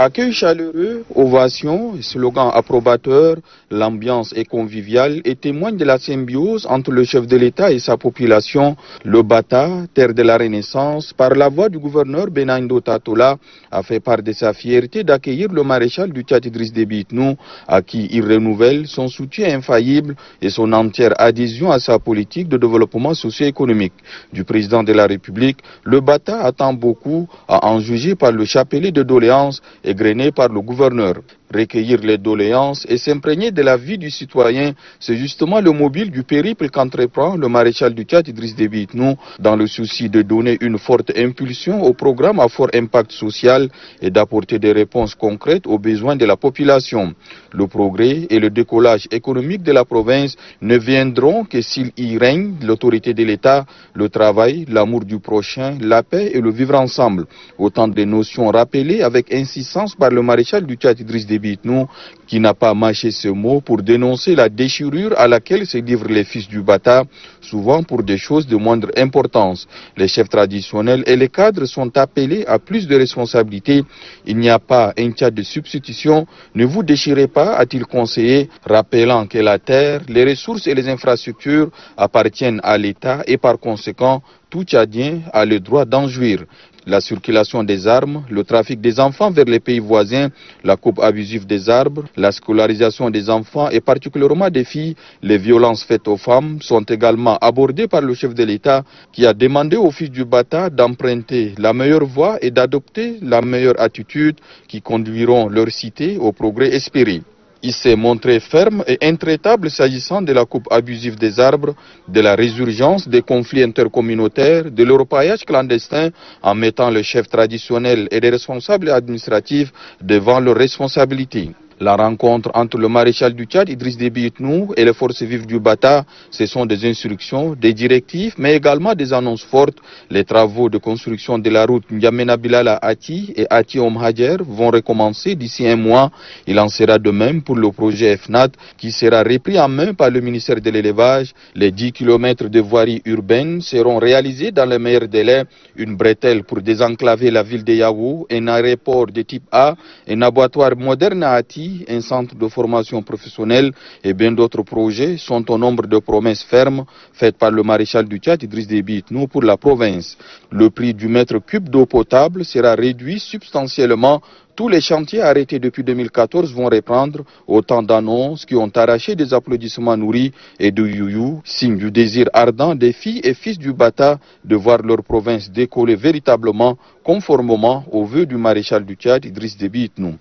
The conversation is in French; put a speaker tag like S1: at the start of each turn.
S1: Accueil chaleureux, ovations, slogans approbateurs, l'ambiance est conviviale et témoigne de la symbiose entre le chef de l'État et sa population. Le Bata, terre de la Renaissance, par la voix du gouverneur Benaindo Tatola, a fait part de sa fierté d'accueillir le maréchal du Tchad Idriss Déby Itnou, à qui il renouvelle son soutien infaillible et son entière adhésion à sa politique de développement socio-économique. Du président de la République, le Bata attend beaucoup, à en juger par le chapelet de doléances égrené par le gouverneur. Recueillir les doléances et s'imprégner de la vie du citoyen, c'est justement le mobile du périple qu'entreprend le maréchal du Tchad Idriss Déby Itnou dans le souci de donner une forte impulsion au programme à fort impact social et d'apporter des réponses concrètes aux besoins de la population. Le progrès et le décollage économique de la province ne viendront que s'il y règne l'autorité de l'État, le travail, l'amour du prochain, la paix et le vivre ensemble. Autant de notions rappelées avec insistance par le maréchal du Tchad Idriss Déby Itnou, qui n'a pas mâché ce mot pour dénoncer la déchirure à laquelle se livrent les fils du Bata, souvent pour des choses de moindre importance. Les chefs traditionnels et les cadres sont appelés à plus de responsabilités. Il n'y a pas un Tchad de substitution. Ne vous déchirez pas, a-t-il conseillé, rappelant que la terre, les ressources et les infrastructures appartiennent à l'État et par conséquent, tout Tchadien a le droit d'en jouir. La circulation des armes, le trafic des enfants vers les pays voisins, la coupe abusive des arbres, la scolarisation des enfants et particulièrement des filles, les violences faites aux femmes sont également abordées par le chef de l'État qui a demandé aux fils du Bata d'emprunter la meilleure voie et d'adopter la meilleure attitude qui conduiront leur cité au progrès espéré. Il s'est montré ferme et intraitable s'agissant de la coupe abusive des arbres, de la résurgence des conflits intercommunautaires, de l'europaillage clandestin, en mettant les chefs traditionnels et les responsables administratifs devant leurs responsabilités. La rencontre entre le maréchal du Tchad, Idriss Déby Itnou, et les forces vives du Bata, ce sont des instructions, des directives, mais également des annonces fortes. Les travaux de construction de la route N'Djamena-Bilala à Ati et Ati-Omhadjer vont recommencer d'ici un mois. Il en sera de même pour le projet FNAT, qui sera repris en main par le ministère de l'Élevage. Les 10 km de voirie urbaine seront réalisés dans les meilleurs délais. Une bretelle pour désenclaver la ville de Yao, un aéroport de type A, un abattoir moderne à Ati, un centre de formation professionnelle et bien d'autres projets sont au nombre de promesses fermes faites par le maréchal du Tchad Idriss Déby Itnou pour la province. Le prix du mètre cube d'eau potable sera réduit substantiellement. Tous les chantiers arrêtés depuis 2014 vont reprendre, autant d'annonces qui ont arraché des applaudissements nourris et de youyou, signe du désir ardent des filles et fils du Bata de voir leur province décoller véritablement conformément aux vœux du maréchal du Tchad Idriss Déby Itnou.